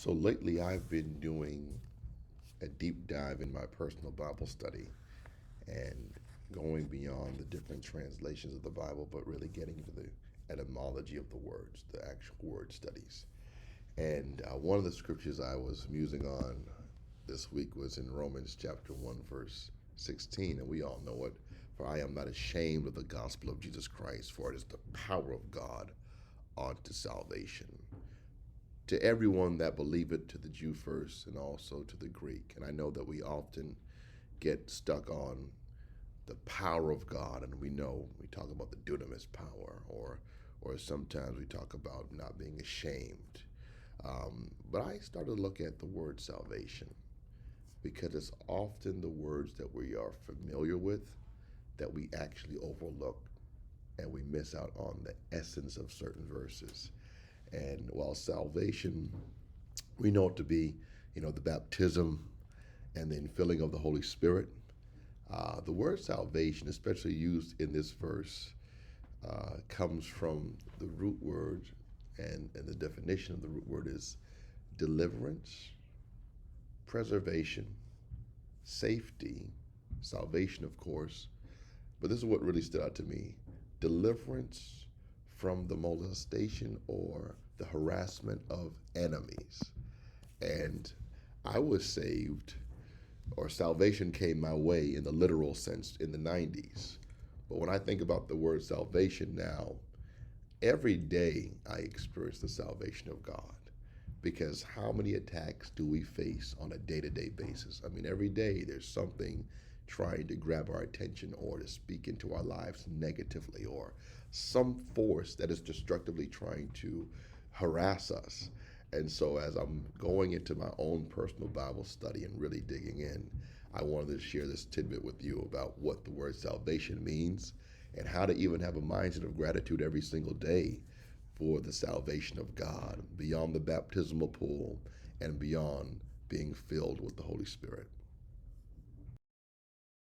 So lately, I've been doing a deep dive in my personal Bible study and going beyond the different translations of the Bible, but really getting into the etymology of the words, the actual word studies. And one of the scriptures I was musing on this week was in Romans chapter 1, verse 16. And we all know it. For I am not ashamed of the gospel of Jesus Christ, for it is the power of God unto salvation to everyone that believeth, to the Jew first, and also to the Greek. And I know that we often get stuck on the power of God, and we know we talk about the dunamis power, or sometimes we talk about not being ashamed. But I started to look at the word salvation because it's often the words that we are familiar with that we actually overlook and we miss out on the essence of certain verses. And while salvation, we know it to be, the baptism and the infilling of the Holy Spirit. The word salvation, especially used in this verse, comes from the root word, and the definition of the root word is deliverance, preservation, safety, salvation, of course. But this is what really stood out to me: deliverance from the molestation or the harassment of enemies. And I was saved, or salvation came my way in the literal sense in the 90s. But when I think about the word salvation now, every day I experience the salvation of God. Because how many attacks do we face on a day to day basis? I mean, every day there's something trying to grab our attention or to speak into our lives negatively, or some force that is destructively trying to harass us. And so, as I'm going into my own personal Bible study and really digging in, I wanted to share this tidbit with you about what the word salvation means and how to even have a mindset of gratitude every single day for the salvation of God beyond the baptismal pool and beyond being filled with the Holy Spirit.